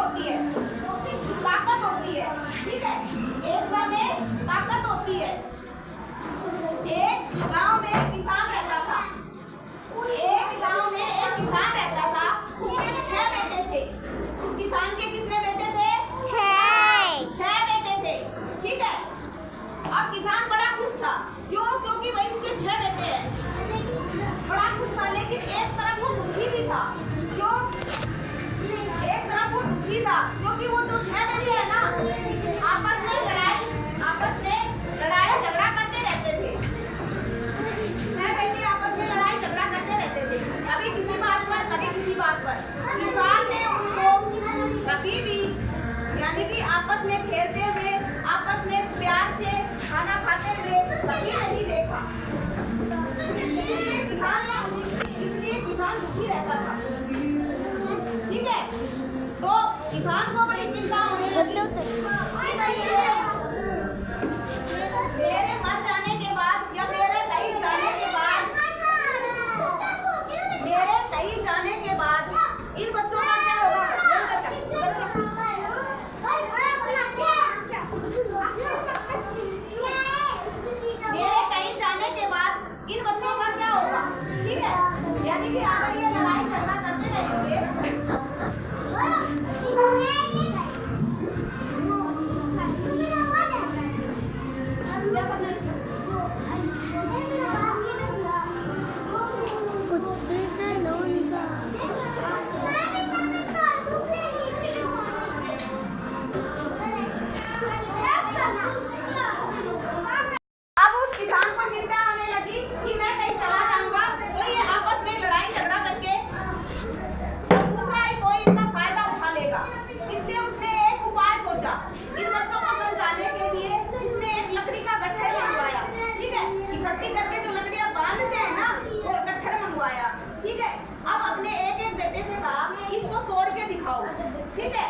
होती है, ताकत होती है, ठीक है। एकता में ताकत होती है। एक गांव में एक किसान रहता था, एक गांव में एक किसान रहता था, उसके 6 बेटे थे। उस किसान के कितने बेटे थे? 6 बेटे थे, ठीक है। अब किसान बड़ा खुश था, क्यों? क्योंकि भाई उसके 6 बेटे हैं, बड़ा खुश था। लेकिन एक तरफ वो दुखी भी था, क्यों? एक तरफ वो दुखी था क्योंकि वो जो 6 बेटे हैं ना, आपस में लड़ाई झगड़ा करते रहते थे। 6 बेटे आपस में लड़ाई झगड़ा करते रहते थे, कभी किसी बात पर, कभी किसी बात पर। किसान ने उनको कभी भी, यानी कि आपस में खेलते हुए, आपस में प्यार से खाना खाते हुए कभी नहीं देखा। इसलिए किसान दुखी रहता था, ठीक है। तो किसान को बड़ी चिंता होने लगी, मेरे मर जाने के बाद या मेरे कहीं जाने के बाद इन बच्चों का क्या होगा? मेरे कहीं जाने के बाद इन बच्चों का क्या होगा, ठीक है। यानी कि अगर ये लड़ाई झगड़ा करते रहेंगे, अब उस किसान को चिंता आने लगी कि मैं कहीं चला जाऊंगा तो ये आपस में लड़ाई झगड़ा करके दूसरा ही कोई इनका फायदा उठा लेगा। इसलिए उसने एक उपाय सोचा। इन बच्चों को समझाने के लिए उसने एक लकड़ी का गट्ठर मंगवाया, ठीक है। इकट्ठी करके जो लकड़ियां बांधते हैं ना, वो गट्ठर मंगवाया, ठीक है। अब अपने एक बेटे से कहा इसको तोड़ के दिखाओ, ठीक है।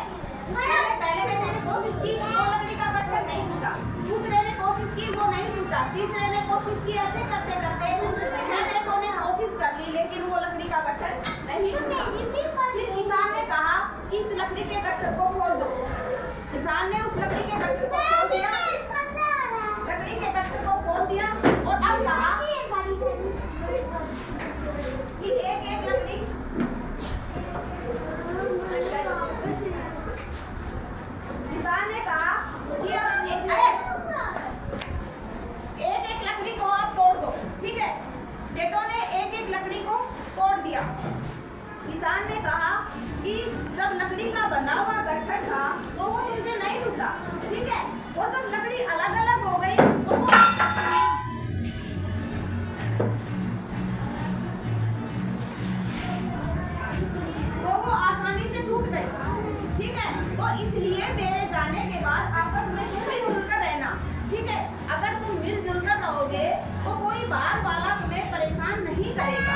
पहले बेटे ने कोशिश की, वो लकड़ी का गट्ठर नहीं टूटा। दूसरे ने कोशिश की, वो नहीं टूटा। तीसरे ने कोशिश की। ऐसे करते करते 6 बेटों ने कोशिश कर ली, लेकिन वो लकड़ी का गट्ठर नहीं टूटा। फिर किसान ने कहा कि इस लकड़ी के गट्ठर को खोल दो। किसान ने उस लकड़ी के गट्ठर को खोल दिया, लकड़ी के गट्ठर को खोल दिया और अब कहा कि एक लकड़ी, किसान ने कहा कि एक लकड़ी को आप तोड़ दो, ठीक है। बेटों ने एक लकड़ी को तोड़ दिया। किसान ने कहा कि जब लकड़ी का बंधा हुआ गट्ठर था तो वो तुमसे नहीं टूटा, ठीक है। और जब लकड़ी अलग अलग हो गई तो वो आसानी से टूट गई, ठीक है। तो इसलिए मेरे जाने के बाद आपस में मिलजुल कर रहना, ठीक है। अगर तुम मिलजुल कर रहोगे तो कोई बाहर वाला तुम्हें परेशान नहीं करेगा।